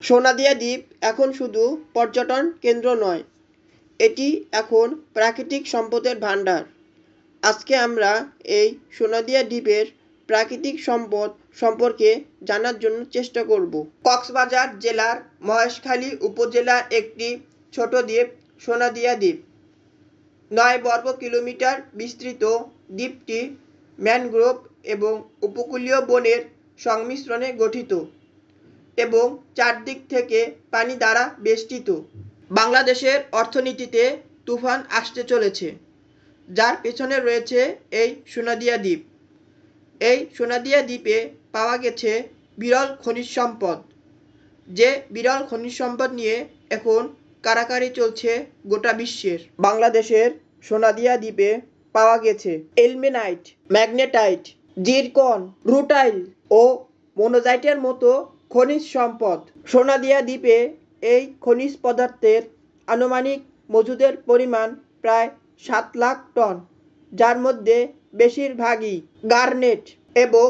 সোনাদিয়া দ্বীপ এখন শুধু পর্যটন কেন্দ্র নয়, এটি এখন প্রাকৃতিক সম্পদের ভাণ্ডার। আজকে আমরা এই সোনাদিয়া দ্বীপের প্রাকৃতিক সম্পদ সম্পর্কে জানার জন্য চেষ্টা করব। কক্সবাজার জেলার মহেশখালী উপজেলার একটি ছোট দ্বীপ সোনাদিয়া দ্বীপ। 9 বর্গ কিলোমিটার বিস্তৃত দ্বীপটি ম্যানগ্রোভ এবং উপকূলীয় বনের সংমিশ্রণে গঠিত এবং চারদিক থেকে পানি দ্বারা বেষ্টিত। বাংলাদেশের অর্থনীতিতে তুফান আসতে চলেছে, যার পেছনে রয়েছে এই সোনাদিয়া দ্বীপ। এই সোনাদিয়া দ্বীপে পাওয়া গেছে বিরল খনিজ সম্পদ, যে বিরল খনিজ সম্পদ নিয়ে এখন কারাকারি চলছে গোটা বিশ্বের। বাংলাদেশের সোনাদিয়া দ্বীপে পাওয়া গেছে ইলমেনাইট, ম্যাগনেটাইট, জিরকন, রুটাইল ও মোনাজাইটের মতো খনিজ সম্পদ। সোনাদিয়া দ্বীপে এই খনিজ পদার্থের আনুমানিক মজুদের পরিমাণ প্রায় 7 লাখ টন, যার মধ্যে বেশিরভাগই গার্নেট এবং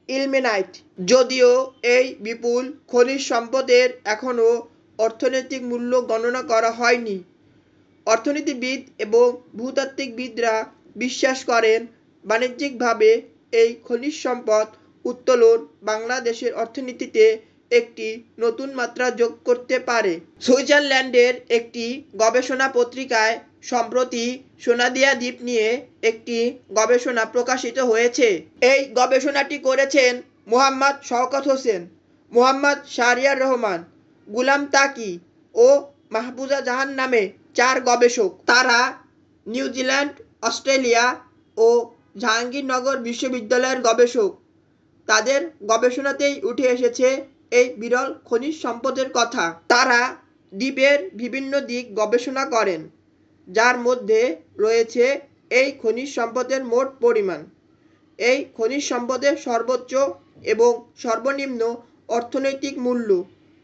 ইলমেনাইট। যদিও এই বিপুল খনিজ সম্পদের এখনও অর্থনৈতিক মূল্য গণনা করা হয়নি, অর্থনীতিবিদ এবং ভূতাত্ত্বিকবিদরা বিশ্বাস করেন বাণিজ্যিকভাবে এই খনিজ সম্পদ উত্তোলন বাংলাদেশের অর্থনীতিতে একটি নতুন মাত্রা যোগ করতে পারে। সুইজারল্যান্ডের একটি গবেষণা পত্রিকায় সম্প্রতি সোনাদিয়া দ্বীপ নিয়ে একটি গবেষণা প্রকাশিত হয়েছে। এই গবেষণাটি করেছেন মোহাম্মদ শওকত হোসেন, মোহাম্মদ শাহরিয়ার রহমান, গুলাম তাকি ও মাহফুজা জাহান নামে 4 গবেষক। তারা নিউজিল্যান্ড, অস্ট্রেলিয়া ও জাহাঙ্গীরনগর বিশ্ববিদ্যালয়ের গবেষক। তাদের গবেষণাতেই উঠে এসেছে এই বিরল খনিজ সম্পদের কথা। তারা দ্বীপের বিভিন্ন দিক গবেষণা করেন, যার মধ্যে রয়েছে এই খনিজ সম্পদের মোট পরিমাণ, এই খনিজ সম্পদের সর্বোচ্চ এবং সর্বনিম্ন অর্থনৈতিক মূল্য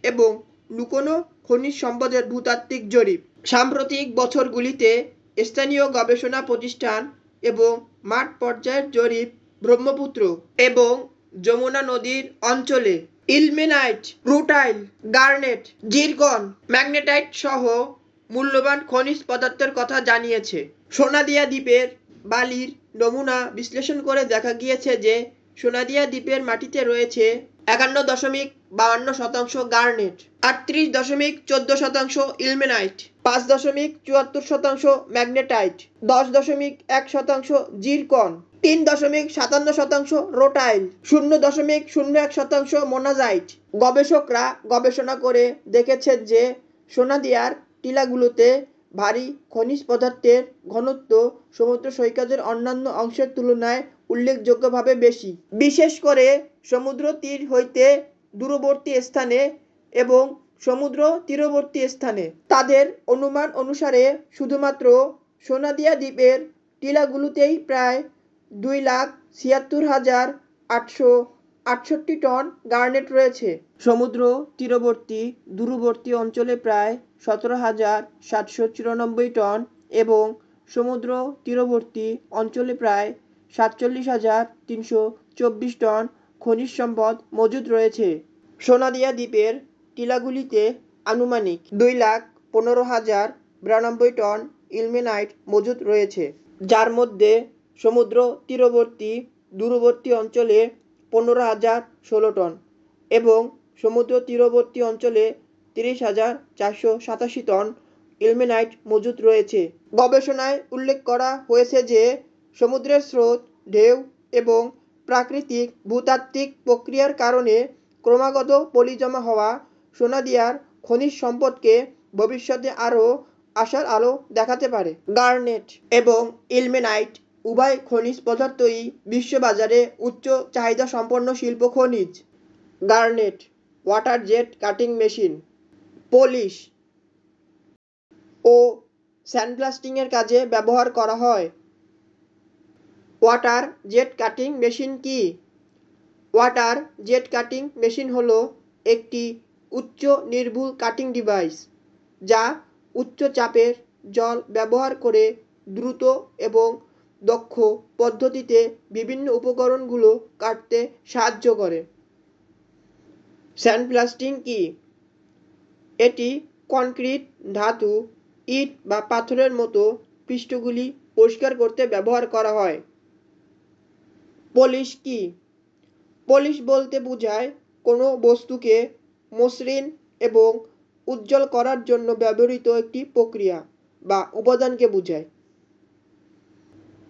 এবং লুকোনো খনিজ সম্পদের ভূতাত্ত্বিক জরিপ। সাম্প্রতিক বছরগুলিতে স্থানীয় গবেষণা প্রতিষ্ঠান এবং মাঠ পর্যায়ের জরিপ ব্রহ্মপুত্র এবং যমুনা নদীর অঞ্চলে ilmenite, rutile, garnet, zircon, magnetite সহ মূল্যবান খনিজ পদার্থের কথা জানিয়েছে। সোনাদিয়া দ্বীপের বালির নমুনা বিশ্লেষণ করে দেখা গিয়েছে যে সোনাদিয়া দ্বীপের মাটিতে রয়েছে 51.52% garnet, 38.14% ilmenite, 5.74% magnetite, 10.1% zircon, 3.57% রোটাইল, 0.01% monazite. গবেষকরা গবেষণা করে দেখেছেন যে সোনাদিয়ার টিলাগুলোতে ভারী খনিজ পদার্থের ঘনত্ব সমুদ্র সৈকতের অন্যান্য অংশের তুলনায় উল্লেখযোগ্যভাবে বেশি, বিশেষ করে সমুদ্র তীর হইতে দূরবর্তী স্থানে এবং সমুদ্র তীরবর্তী স্থানে। তাদের অনুমান অনুসারে শুধুমাত্র সোনাদিয়া দ্বীপের টিলাগুলোতেই প্রায় 2,76,868 টন গার্নেট রয়েছে। সমুদ্র তীরবর্তী দূরবর্তী অঞ্চলে প্রায় 17,794 টন এবং সমুদ্র তীরবর্তী অঞ্চলে প্রায় 47,324 টন খনিজ সম্পদ মজুদ রয়েছে। সোনাদিয়া দ্বীপের টিলাগুলিতে আনুমানিক 2,15,092 টন ইলমেনাইট মজুদ রয়েছে, যার মধ্যে সমুদ্র তীরবর্তী দূরবর্তী অঞ্চলে 15,016 টন এবং সমুদ্র তীরবর্তী অঞ্চলে 30,487 টন ইলমেনাইট মজুদ রয়েছে। গবেষণায় উল্লেখ করা হয়েছে যে সমুদ্রের স্রোত, ঢেউ এবং প্রাকৃতিক ভূতাত্ত্বিক প্রক্রিয়ার কারণে ক্রমাগত পলি জমা হওয়া সোনাদিয়ার খনিজ সম্পদকে ভবিষ্যতে আরও আশার আলো দেখাতে পারে। গার্নেট এবং ইলমেনাইট উভয় খনিজ পদার্থই বিশ্ববাজারে উচ্চ চাহিদা সম্পন্ন শিল্প খনিজ। Garnet water jet cutting machine, polish ও স্যান্ডব্লাস্টিংয়ের কাজে ব্যবহার করা হয়। ওয়াটার জেট কাটিং মেশিন কি? ওয়াটার জেট কাটিং মেশিন হলো একটি উচ্চ নির্ভুল কাটিং ডিভাইস, যা উচ্চ চাপের জল ব্যবহার করে দ্রুত এবং দক্ষ পদ্ধতিতে বিভিন্ন উপকরণগুলো কাটতে সাহায্য করে। স্যান্ডব্লাস্টিং কি? এটি কনক্রিট, ধাতু, ইট বা পাথরের মতো পৃষ্ঠগুলি পরিষ্কার করতে ব্যবহার করা হয়। পলিশ কি? পলিশ বলতে বোঝায় কোনো বস্তুকে মসৃণ এবং উজ্জ্বল করার জন্য ব্যবহৃত একটি প্রক্রিয়া বা উপাদানকে বোঝায়।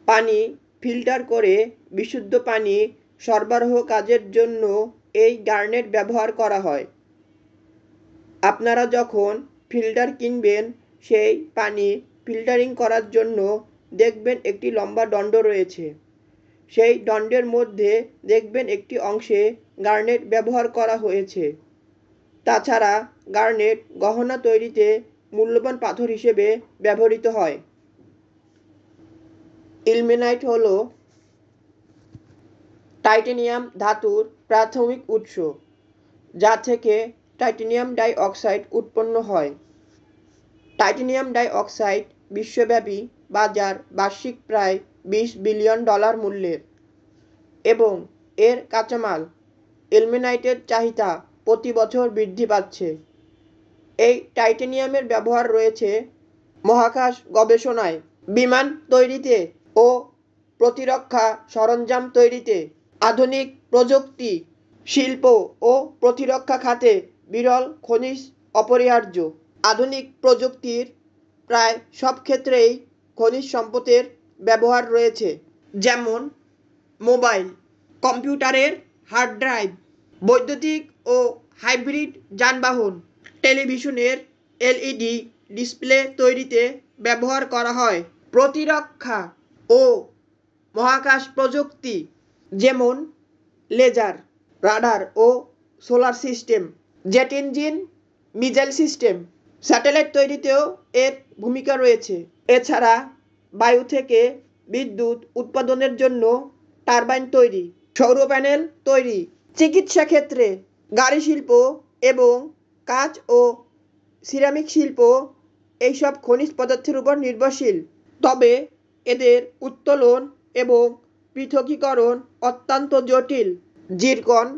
পানি ফিল্টার করে বিশুদ্ধ পানি সরবরাহ কাজের জন্য এই গার্নেট ব্যবহার করা হয়। আপনারা যখন ফিল্টার কিনবেন, সেই পানি ফিল্টারিং করার জন্য দেখবেন একটি লম্বা দণ্ড রয়েছে। সেই দণ্ডের মধ্যে দেখবেন একটি অংশে গার্নেট ব্যবহার করা হয়েছে। তাছাড়া গার্নেট গহনা তৈরিতে মূল্যবান পাথর হিসেবে ব্যবহৃত হয়। ইলমেনাইট হল টাইটেনিয়াম ধাতুর প্রাথমিক উৎস, যা থেকে টাইটেনিয়াম ডাই অক্সাইড উৎপন্ন হয়। টাইটেনিয়াম ডাই অক্সাইড বিশ্বব্যাপী বাজার বার্ষিক প্রায় $20 বিলিয়ন মূল্যের এবং এর কাঁচামাল ইলমেনাইটের চাহিদা প্রতি বছর বৃদ্ধি পাচ্ছে। এই টাইটেনিয়ামের ব্যবহার রয়েছে মহাকাশ গবেষণায়, বিমান তৈরিতে ও প্রতিরক্ষা সরঞ্জাম তৈরিতে। আধুনিক প্রযুক্তি, শিল্প ও প্রতিরক্ষা খাতে বিরল খনিজ অপরিহার্য। আধুনিক প্রযুক্তির প্রায় সব ক্ষেত্রেই খনিজ সম্পদের ব্যবহার রয়েছে, যেমন মোবাইল, কম্পিউটারের হার্ড ড্রাইভ, বৈদ্যুতিক ও হাইব্রিড যানবাহন, টেলিভিশনের এলইডি ডিসপ্লে তৈরিতে ব্যবহার করা হয়। প্রতিরক্ষা ও মহাকাশ প্রযুক্তি, যেমন লেজার, রাডার ও solar system, jet engine, missile system, satellite তৈরিতেও এর ভূমিকা রয়েছে। এছাড়া বায়ু থেকে বিদ্যুৎ উৎপাদনের জন্য টারবাইন তৈরি, সৌর প্যানেল তৈরি, চিকিৎসা ক্ষেত্রে, গাড়ি শিল্প এবং কাঁচ ও সিরামিক শিল্প এইসব খনিজ পদার্থের উপর নির্ভরশীল। তবে এদের উত্তোলন এবং পৃথকীকরণ অত্যন্ত জটিল। জিরকন,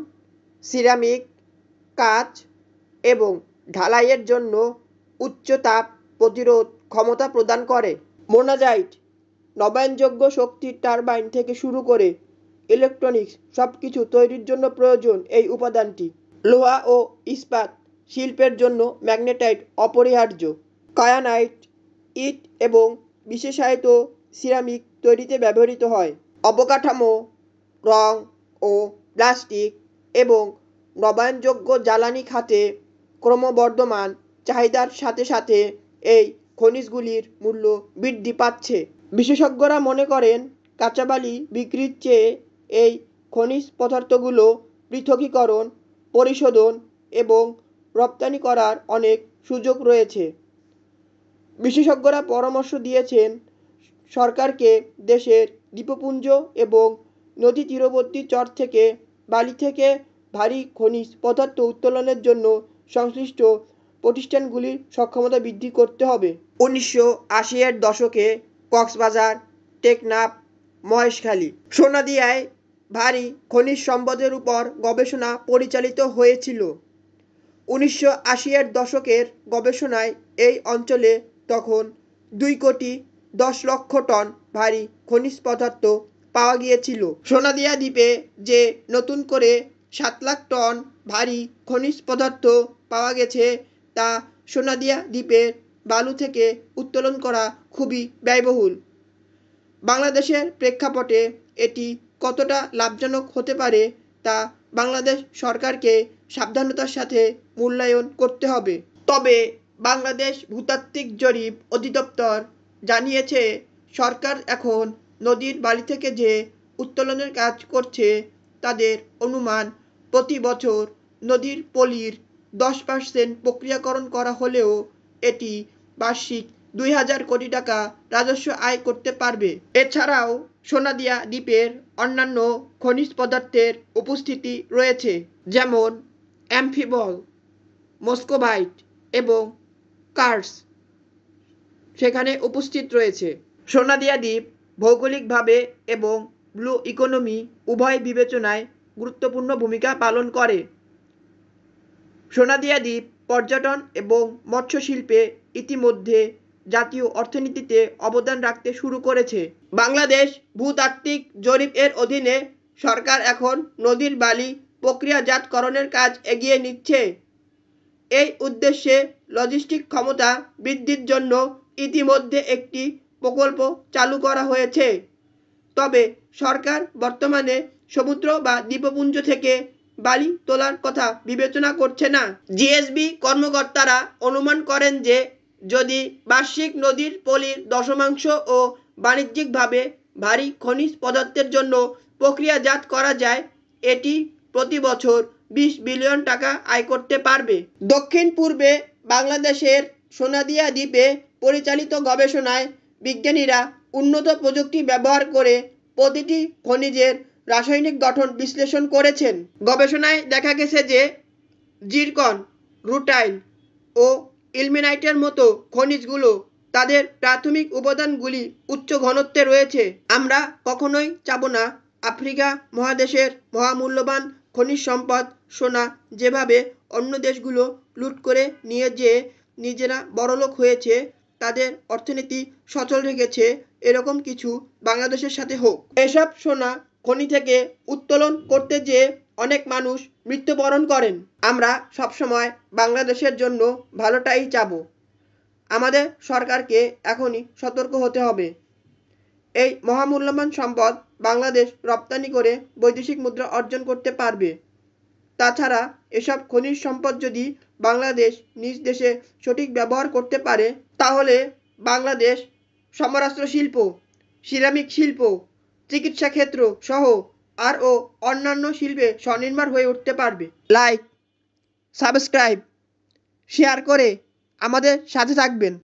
সিরামিক, কাঁচ এবং ঢালাইয়ের জন্য উচ্চ তাপ প্রতিরোধ ক্ষমতা প্রদান করে। মোনাজাইট নবায়নযোগ্য শক্তির টারবাইন থেকে শুরু করে ইলেকট্রনিক্স সবকিছু তৈরির জন্য প্রয়োজন এই উপাদানটি। লোহা ও ইস্পাত শিল্পের জন্য ম্যাগনেটাইট অপরিহার্য। কায়ানাইট ইট এবং বিশেষায়িত সিরামিক তৈরিতে ব্যবহৃত হয়। অবকাঠামো, রং ও প্লাস্টিক এবং নবায়নযোগ্য জ্বালানি খাতে ক্রমবর্ধমান চাহিদার সাথে সাথে এই খনিজগুলির মূল্য বৃদ্ধি পাচ্ছে। বিশেষজ্ঞরা মনে করেন, কাঁচা বালি বিক্রির চেয়ে এই খনিজ পদার্থগুলো পৃথকীকরণ, পরিশোধন এবং রপ্তানি করার অনেক সুযোগ রয়েছে। বিশেষজ্ঞরা পরামর্শ দিয়েছেন সরকারকে দেশের দ্বীপপুঞ্জ এবং নদী তীরবর্তী চর থেকে বালি থেকে ভারী খনিজ পদার্থ উত্তোলনের জন্য সংশ্লিষ্ট প্রতিষ্ঠানগুলির সক্ষমতা বৃদ্ধি করতে হবে। 1980-এর দশকে কক্সবাজার, টেকনাফ, মহেশখালী, সোনাদিয়ায় ভারী খনিজ সম্পদের উপর গবেষণা পরিচালিত হয়েছিল। 1980-এর দশকের গবেষণায় এই অঞ্চলে তখন 2,10,00,000 টন ভারী খনিজ পদার্থ পাওয়া গিয়েছিল। সোনাদিয়া দ্বীপে যে নতুন করে 7,00,000 টন ভারী খনিজ পদার্থ পাওয়া গেছে, তা সোনাদিয়া দ্বীপের বালু থেকে উত্তোলন করা খুবই ব্যয়বহুল। বাংলাদেশের প্রেক্ষাপটে এটি কতটা লাভজনক হতে পারে তা বাংলাদেশ সরকারকে সাবধানতার সাথে মূল্যায়ন করতে হবে। তবে বাংলাদেশ ভূতাত্ত্বিক জরিপ অধিদপ্তর জানিয়েছে, সরকার এখন নদীর বালি থেকে যে উত্তোলনের কাজ করছে, তাদের অনুমান প্রতি বছর নদীর পলির 10% প্রক্রিয়াকরণ করা হলেও এটি বার্ষিক 2,000 কোটি টাকা রাজস্ব আয় করতে পারবে। এছাড়াও সোনাদিয়া দ্বীপের অন্যান্য খনিজ পদার্থের উপস্থিতি রয়েছে, যেমন অ্যামফিবল, মস্কোভাইট এবং কার্স সেখানে উপস্থিত রয়েছে। সোনাদিয়া দ্বীপ ভৌগোলিকভাবে এবং ব্লু ইকোনমি উভয় বিবেচনায় গুরুত্বপূর্ণ ভূমিকা পালন করে। সোনাদিয়া দ্বীপ পর্যটন এবং মৎস্য শিল্পে ইতিমধ্যে জাতীয় অর্থনীতিতে অবদান রাখতে শুরু করেছে। বাংলাদেশ ভূতাত্ত্বিক জরিপ এর অধীনে সরকার এখন নদীর বালি প্রক্রিয়াজাতকরণের কাজ এগিয়ে নিচ্ছে। এই উদ্দেশ্যে লজিস্টিক ক্ষমতা বৃদ্ধির জন্য ইতিমধ্যে একটি প্রকল্প চালু করা হয়েছে। তবে সরকার বর্তমানে সমুদ্র বা দ্বীপপুঞ্জ থেকে বালি তোলার কথা বিবেচনা করছে না। জিএসবি কর্মকর্তারা অনুমান করেন যে যদি বার্ষিক নদীর পলির দশমাংশ ও বাণিজ্যিকভাবে ভারী খনিজ পদার্থের জন্য প্রক্রিয়াজাত করা যায়, এটি প্রতি বছর 20 বিলিয়ন টাকা আয় করতে পারবে। দক্ষিণ পূর্বে বাংলাদেশের সোনাদিয়া দ্বীপে পরিচালিত গবেষণায় বিজ্ঞানীরা উন্নত প্রযুক্তি ব্যবহার করে প্রতিটি খনিজের রাসায়নিক গঠন বিশ্লেষণ করেছেন। গবেষণায় দেখা গেছে যে জিরকন, রুটাইল ও ইলমেনাইটের মতো খনিজগুলো তাদের প্রাথমিক উপাদানগুলি উচ্চ ঘনত্বে রয়েছে। আমরা কখনোই চাবো না আফ্রিকা মহাদেশের মহামূল্যবান খনিজ সম্পদ সোনা যেভাবে অন্য দেশগুলো লুট করে নিয়ে যেয়ে নিজেরা বড়লোক হয়েছে, তাদের অর্থনীতি সচল রেখেছে, এরকম কিছু বাংলাদেশের সাথে হোক। এসব সোনা খনি থেকে উত্তোলন করতে যেয়ে অনেক মানুষ মৃত্যুবরণ করেন। আমরা সবসময় বাংলাদেশের জন্য ভালোটাই চাবো। আমাদের সরকারকে এখনই সতর্ক হতে হবে। এই মহামূল্যবান সম্পদ বাংলাদেশ রপ্তানি করে বৈদেশিক মুদ্রা অর্জন করতে পারবে। তাছাড়া এসব খনিজ সম্পদ যদি বাংলাদেশ নিজ দেশে সঠিক ব্যবহার করতে পারে, তাহলে বাংলাদেশ সমরাস্ত্র শিল্প, সিরামিক শিল্প, চিকিৎসা ক্ষেত্র সহ আরও অন্যান্য শিল্পে স্বনির্ভর হয়ে উঠতে পারবে। লাইক, সাবস্ক্রাইব, শেয়ার করে আমাদের সাথে থাকবেন।